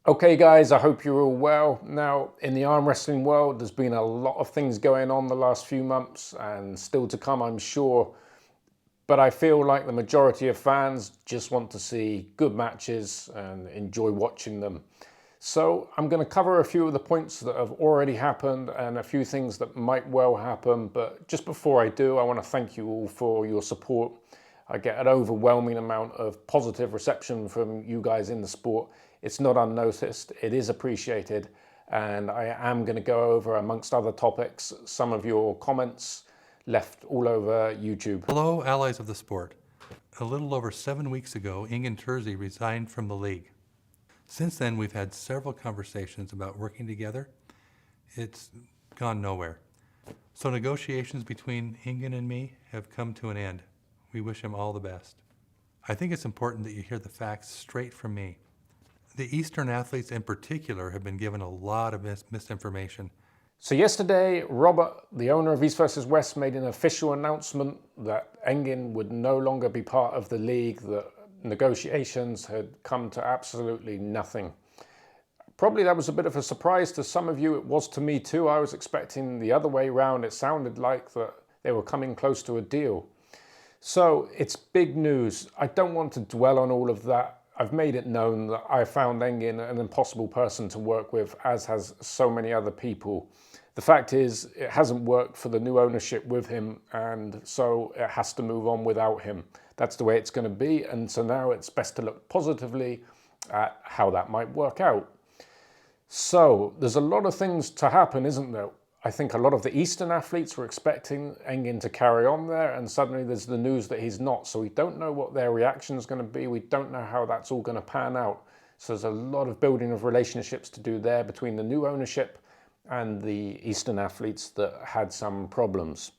Okay guys, I hope you're all well. Now, in the arm wrestling world, there's been a lot of things going on the last few months and still to come, I'm sure. But I feel like the majority of fans just want to see good matches and enjoy watching them. So I'm going to cover a few of the points that have already happened and a few things that might well happen. But just before I do, I want to thank you all for your support. I get an overwhelming amount of positive reception from you guys in the sport. It's not unnoticed, it is appreciated, and I am going to go over, amongst other topics, some of your comments left all over YouTube. Hello, allies of the sport. A little over 7 weeks ago, Engin Terzi resigned from the league. Since then, we've had several conversations about working together. It's gone nowhere. So negotiations between Engin and me have come to an end. We wish him all the best. I think it's important that you hear the facts straight from me. The Eastern athletes in particular have been given a lot of misinformation. So yesterday, Robert, the owner of East vs West, made an official announcement that Engin would no longer be part of the league, that negotiations had come to absolutely nothing. Probably that was a bit of a surprise to some of you. It was to me too. I was expecting the other way round. It sounded like that they were coming close to a deal. So it's big news. I don't want to dwell on all of that. I've made it known that I found Engin an impossible person to work with, as has so many other people. The fact is, it hasn't worked for the new ownership with him, and so it has to move on without him. That's the way it's going to be, and so now it's best to look positively at how that might work out. So there's a lot of things to happen, isn't there? I think a lot of the Eastern athletes were expecting Engin to carry on there, and suddenly there's the news that he's not. So we don't know what their reaction is going to be. We don't know how that's all going to pan out. So there's a lot of building of relationships to do there between the new ownership and the Eastern athletes that had some problems.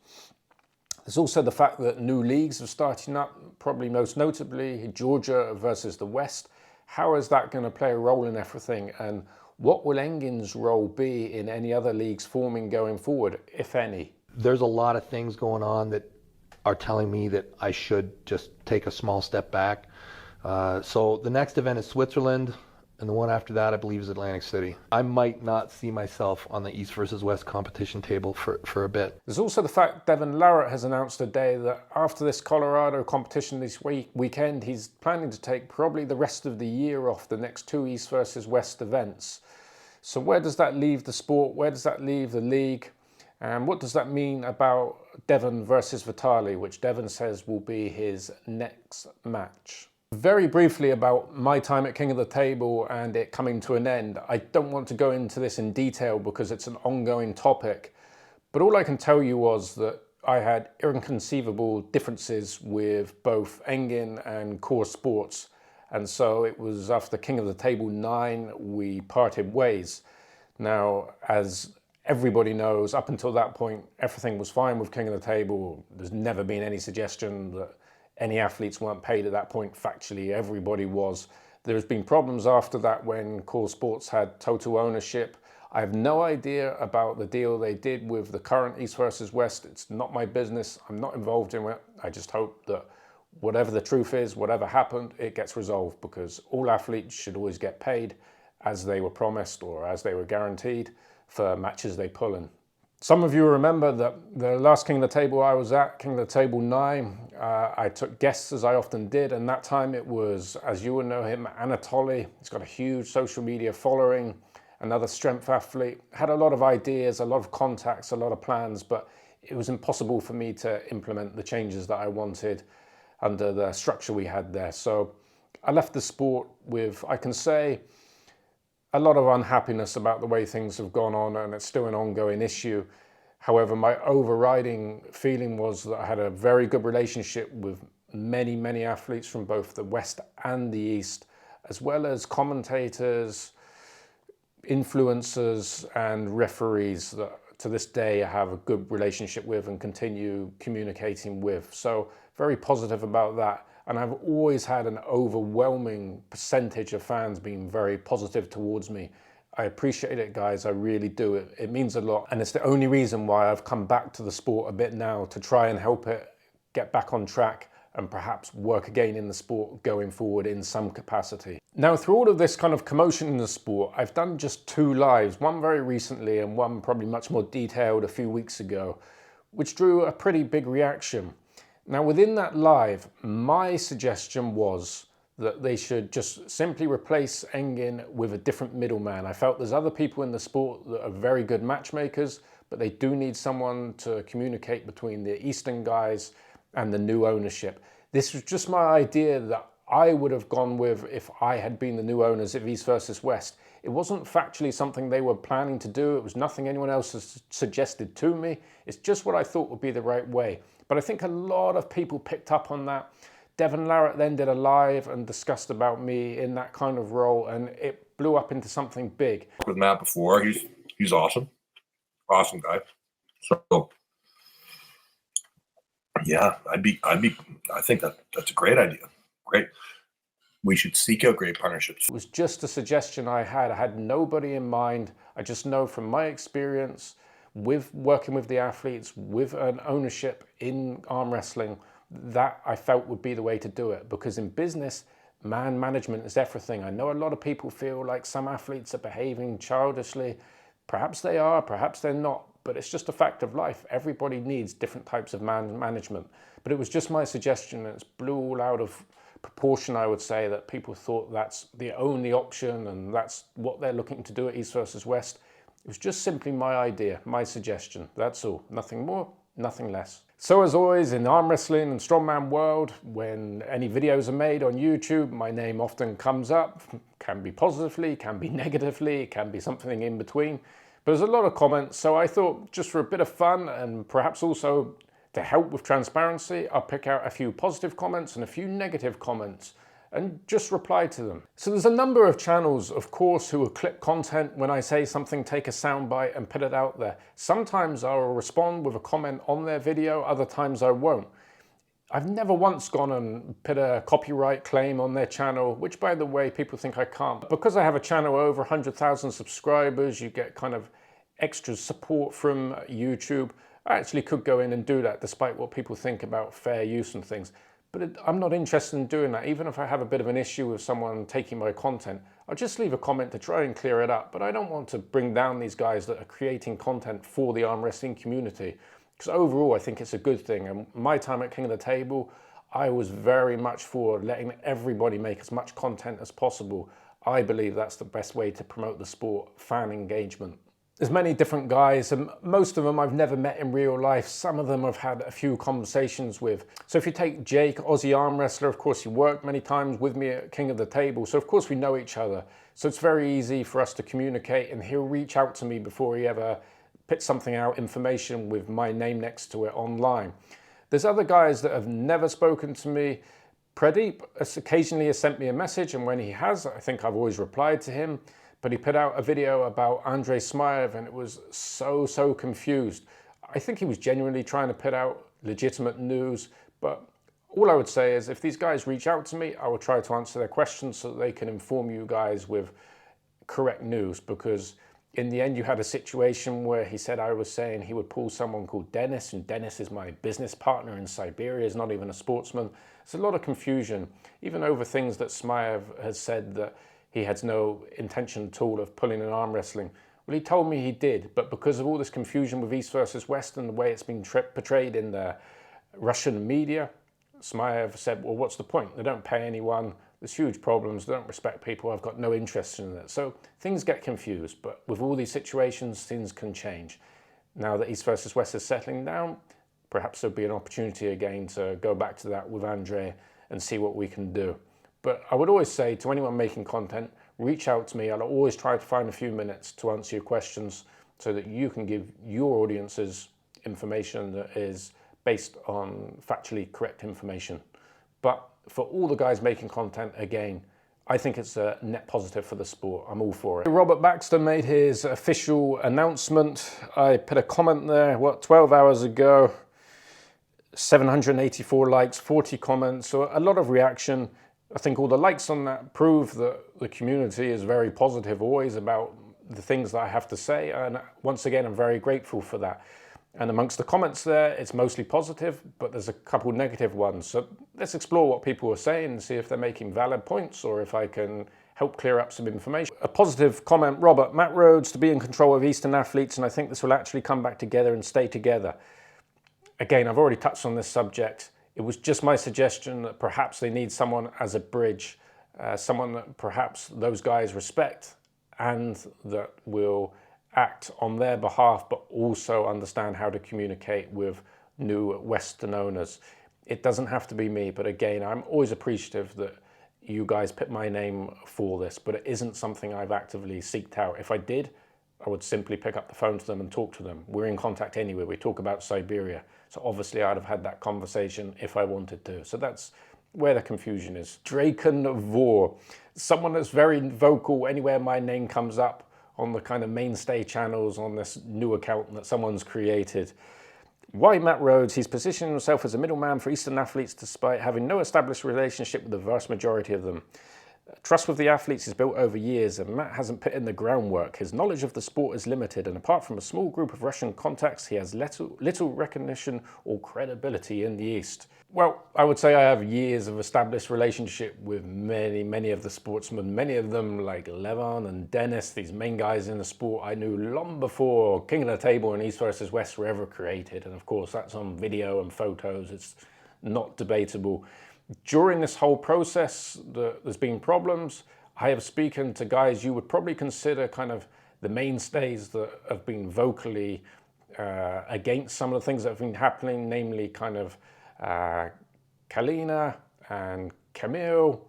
There's also the fact that new leagues are starting up, probably most notably Georgia versus the West. How is that going to play a role in everything? And what will Engin's role be in any other leagues forming going forward, if any? There's a lot of things going on that are telling me that I should just take a small step back. So the next event is Switzerland, and the one after that I believe is Atlantic City. I might not see myself on the East versus West competition table for a bit. There's also the fact Devon Larratt has announced today that after this Colorado competition this weekend, he's planning to take probably the rest of the year off, the next two East versus West events. So where does that leave the sport? Where does that leave the league? And what does that mean about Devon versus Vitaly, which Devon says will be his next match? Very briefly about my time at King of the Table and it coming to an end. I don't want to go into this in detail because it's an ongoing topic, but all I can tell you was that I had inconceivable differences with both Engin and Core Sports. And so it was after King of the Table 9, we parted ways. Now, as everybody knows, up until that point, everything was fine with King of the Table. There's never been any suggestion that any athletes weren't paid at that point. Factually, everybody was. There's been problems after that when Core Sports had total ownership. I have no idea about the deal they did with the current East versus West. It's not my business. I'm not involved in it. I just hope that whatever the truth is, whatever happened, it gets resolved, because all athletes should always get paid as they were promised or as they were guaranteed for matches they pull in. Some of you remember that the last King of the Table I was at, King of the Table 9, I took guests as I often did, and that time it was, as you would know him, Anatoly. He's got a huge social media following, another strength athlete, had a lot of ideas, a lot of contacts, a lot of plans, but it was impossible for me to implement the changes that I wanted under the structure we had there. So I left the sport with, I can say, a lot of unhappiness about the way things have gone on, and it's still an ongoing issue. However, my overriding feeling was that I had a very good relationship with many, many athletes from both the West and the East, as well as commentators, influencers, and referees that to this day I have a good relationship with and continue communicating with. So very positive about that. And I've always had an overwhelming percentage of fans being very positive towards me. I appreciate it, guys. I really do. It means a lot. And it's the only reason why I've come back to the sport a bit now, to try and help it get back on track, and perhaps work again in the sport going forward in some capacity. Now, through all of this kind of commotion in the sport, I've done just 2 lives, one very recently and one probably much more detailed a few weeks ago, which drew a pretty big reaction. Now, within that live, my suggestion was that they should just simply replace Engin with a different middleman. I felt there's other people in the sport that are very good matchmakers, but they do need someone to communicate between the Eastern guys and the new ownership. This was just my idea that I would have gone with if I had been the new owners of East versus West. It wasn't factually something they were planning to do. It was nothing anyone else has suggested to me. It's just what I thought would be the right way. But I think a lot of people picked up on that. Devon Larratt then did a live and discussed about me in that kind of role, and it blew up into something big. With Matt before, he's awesome guy. So yeah, I think that's a great idea. Great. We should seek out great partnerships. It was just a suggestion I had nobody in mind. I just know from my experience with working with the athletes, with an ownership in arm wrestling, that I felt would be the way to do it. Because in business, man management is everything. I know a lot of people feel like some athletes are behaving childishly. Perhaps they are, perhaps they're not, but it's just a fact of life. Everybody needs different types of man management. But it was just my suggestion, and it's blew all out of proportion, I would say, that people thought that's the only option and that's what they're looking to do at East versus West. It was just simply my idea, my suggestion. That's all. Nothing more, nothing less. So as always, in the arm wrestling and strongman world, when any videos are made on YouTube, my name often comes up. Can be positively, can be negatively, can be something in between. But there's a lot of comments, so I thought just for a bit of fun and perhaps also to help with transparency, I'll pick out a few positive comments and a few negative comments and just reply to them. So there's a number of channels, of course, who will clip content when I say something, take a soundbite and put it out there. Sometimes I'll respond with a comment on their video, other times I won't. I've never once gone and put a copyright claim on their channel, which, by the way, people think I can't. Because I have a channel over 100,000 subscribers, you get kind of extra support from YouTube. I actually could go in and do that, despite what people think about fair use and things. But I'm not interested in doing that. Even if I have a bit of an issue with someone taking my content, I'll just leave a comment to try and clear it up. But I don't want to bring down these guys that are creating content for the arm wrestling community. Because overall, I think it's a good thing. And my time at King of the Table, I was very much for letting everybody make as much content as possible. I believe that's the best way to promote the sport, fan engagement. There's many different guys, and most of them I've never met in real life. Some of them I've had a few conversations with. So if you take Jake, Aussie arm wrestler, of course he worked many times with me at King of the Table, so of course we know each other. So it's very easy for us to communicate, and he'll reach out to me before he ever puts something out, information with my name next to it online. There's other guys that have never spoken to me. Pradeep occasionally has sent me a message, and when he has, I think I've always replied to him. But he put out a video about Andrei Smaev, and it was so confused. I think he was genuinely trying to put out legitimate news, but all I would say is if these guys reach out to me, I will try to answer their questions so that they can inform you guys with correct news, because in the end you had a situation where he said I was saying he would pull someone called Dennis, and Dennis is my business partner in Siberia, is not even a sportsman. There's a lot of confusion, even over things that Smaev has said that he had no intention at all of pulling an arm wrestling. Well, he told me he did, but because of all this confusion with East versus West and the way it's been portrayed in the Russian media, Smaev said, well, what's the point? They don't pay anyone, there's huge problems, they don't respect people, I've got no interest in it. So things get confused, but with all these situations, things can change. Now that East versus West is settling down, perhaps there'll be an opportunity again to go back to that with Andre and see what we can do. But I would always say to anyone making content, reach out to me. I'll always try to find a few minutes to answer your questions so that you can give your audiences information that is based on factually correct information. But for all the guys making content, again, I think it's a net positive for the sport. I'm all for it. Robert Baxter made his official announcement. I put a comment there, 12 hours ago, 784 likes, 40 comments, so a lot of reaction. I think all the likes on that prove that the community is very positive always about the things that I have to say, and once again I'm very grateful for that. And amongst the comments there, it's mostly positive, but there's a couple negative ones. So let's explore what people are saying and see if they're making valid points or if I can help clear up some information. A positive comment, Robert, Matt Rhodes to be in control of Eastern athletes, and I think this will actually come back together and stay together. Again, I've already touched on this subject. It was just my suggestion that perhaps they need someone as a bridge, someone that perhaps those guys respect and that will act on their behalf, but also understand how to communicate with new Western owners. It doesn't have to be me, but again, I'm always appreciative that you guys picked my name for this, but it isn't something I've actively seeked out. If I did, I would simply pick up the phone to them and talk to them. We're in contact anyway. We talk about Siberia. So obviously I'd have had that conversation if I wanted to. So that's where the confusion is. Draken Vor, someone that's very vocal anywhere my name comes up on the kind of mainstay channels on this new account that someone's created. Why Matt Rhodes? He's positioning himself as a middleman for Eastern athletes despite having no established relationship with the vast majority of them. Trust with the athletes is built over years and Matt hasn't put in the groundwork. His knowledge of the sport is limited and apart from a small group of Russian contacts, he has little recognition or credibility in the East. Well, I would say I have years of established relationship with many of the sportsmen, many of them like Levon and Dennis, these main guys in the sport I knew long before King of the Table and East versus West were ever created. And of course, that's on video and photos. It's not debatable. During this whole process, there's been problems. I have spoken to guys you would probably consider kind of the mainstays that have been vocally against some of the things that have been happening, namely kind of Kalina and Camille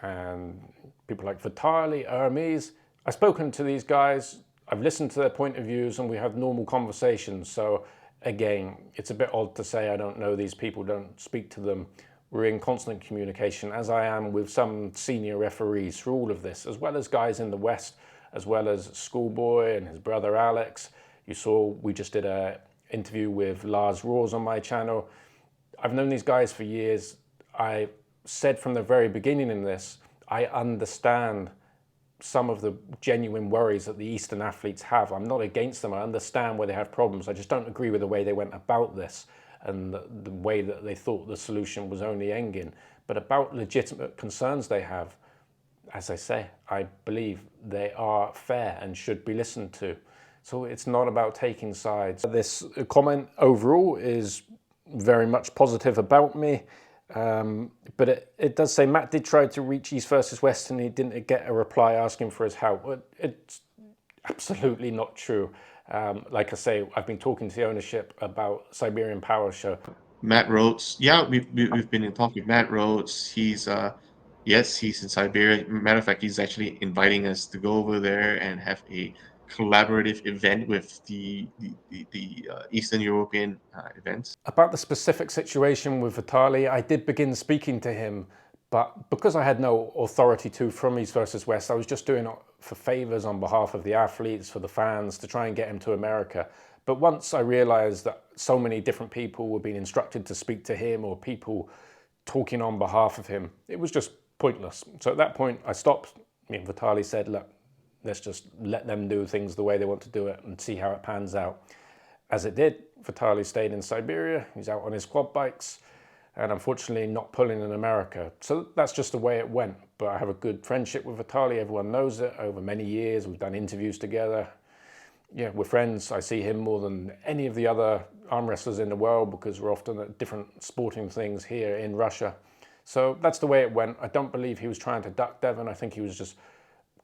and people like Vitaly, Hermes. I've spoken to these guys, I've listened to their point of views and we have normal conversations. So again, it's a bit odd to say I don't know these people, don't speak to them. We're in constant communication, as I am with some senior referees through all of this, as well as guys in the West, as well as Schoolboy and his brother Alex. You saw we just did an interview with Lars Rhodes on my channel. I've known these guys for years. I said from the very beginning in this, I understand some of the genuine worries that the Eastern athletes have. I'm not against them. I understand where they have problems. I just don't agree with the way they went about this and the way that they thought the solution was only Engin. But about legitimate concerns they have, as I say, I believe they are fair and should be listened to. So it's not about taking sides. This comment overall is very much positive about me, but it does say Matt did try to reach East versus West and he didn't get a reply asking for his help. It's absolutely not true. Like I say, I've been talking to the ownership about Siberian Power Show. Matt Rhodes, yeah, we've been in talk with Matt Rhodes. He's yes, he's in Siberia. Matter of fact, he's actually inviting us to go over there and have a collaborative event with the Eastern European events. About the specific situation with Vitaly, I did begin speaking to him, but because I had no authority to from East versus West, I was just doing it for favors on behalf of the athletes, for the fans, to try and get him to America. But once I realized that so many different people were being instructed to speak to him or people talking on behalf of him, it was just pointless. So at that point, I stopped. Me and Vitaly said, look, let's just let them do things the way they want to do it and see how it pans out. As it did, Vitaly stayed in Siberia. He's out on his quad bikes and unfortunately not pulling in America. So that's just the way it went. But I have a good friendship with Vitaly. Everyone knows it over many years. We've done interviews together. Yeah, we're friends. I see him more than any of the other arm wrestlers in the world because we're often at different sporting things here in Russia. So that's the way it went. I don't believe he was trying to duck Devon. I think he was just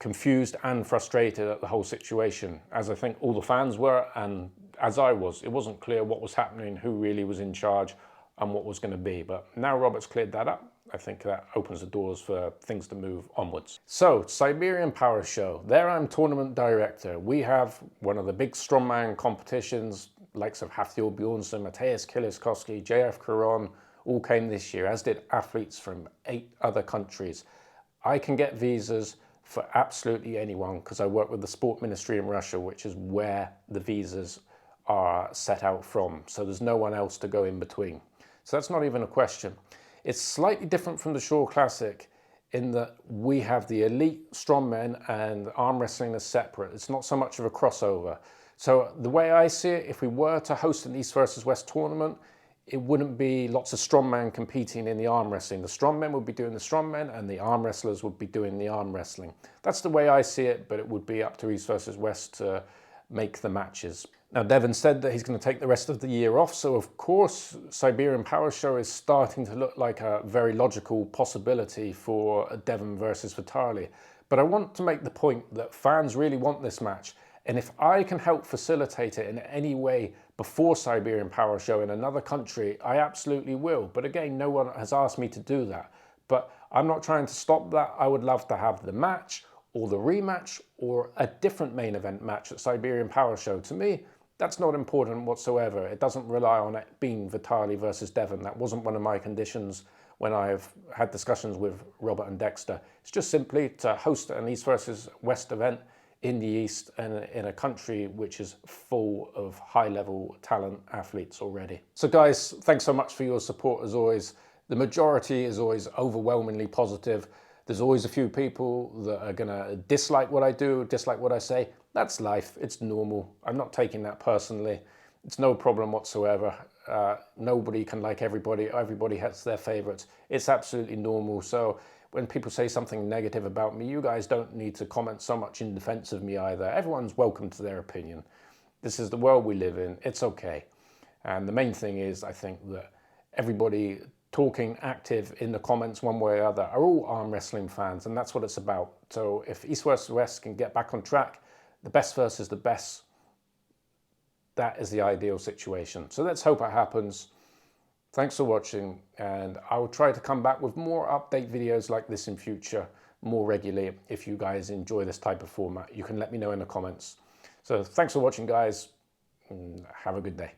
confused and frustrated at the whole situation, as I think all the fans were and as I was. It wasn't clear what was happening, who really was in charge and what was going to be. But now Robert's cleared that up. I think that opens the doors for things to move onwards. So, Siberian Power Show. There I'm tournament director. We have one of the big strongman competitions, likes of Hafthor Bjornsson, Mateusz Kieliszkowski, JF Caron, all came this year, as did athletes from 8 other countries. I can get visas for absolutely anyone because I work with the sport ministry in Russia, which is where the visas are set out from. So there's no one else to go in between. So that's not even a question. It's slightly different from the Shore Classic in that we have the elite strongmen and arm wrestling is separate. It's not so much of a crossover. So the way I see it, if we were to host an East versus West tournament, it wouldn't be lots of strongmen competing in the arm wrestling. The strongmen would be doing the strongmen and the arm wrestlers would be doing the arm wrestling. That's the way I see it, but it would be up to East versus West to make the matches. Now, Devon said that he's going to take the rest of the year off, so of course Siberian Power Show is starting to look like a very logical possibility for Devon versus Vitaly. But I want to make the point that fans really want this match, and if I can help facilitate it in any way before Siberian Power Show in another country, I absolutely will. But again, no one has asked me to do that. But I'm not trying to stop that. I would love to have the match or the rematch or a different main event match at Siberian Power Show. To me, that's not important whatsoever. It doesn't rely on it being Vitaly versus Devon. That wasn't one of my conditions when I've had discussions with Robert and Dexter. It's just simply to host an East versus West event in the East and in a country which is full of high-level talent athletes already. So guys, thanks so much for your support as always. The majority is always overwhelmingly positive. There's always a few people that are gonna dislike what I do, dislike what I say. That's life, it's normal. I'm not taking that personally. It's no problem whatsoever. Nobody can like everybody. Everybody has their favorites. It's absolutely normal. So when people say something negative about me, you guys don't need to comment so much in defense of me either. Everyone's welcome to their opinion. This is the world we live in. It's okay. And the main thing is, I think that everybody talking active in the comments one way or other are all arm wrestling fans, and that's what it's about. So if East versus West can get back on track, the best versus the best, that is the ideal situation. So let's hope it happens. Thanks for watching, and I will try to come back with more update videos like this in future more regularly. If you guys enjoy this type of format, you can let me know in the comments. So thanks for watching, guys, and have a good day.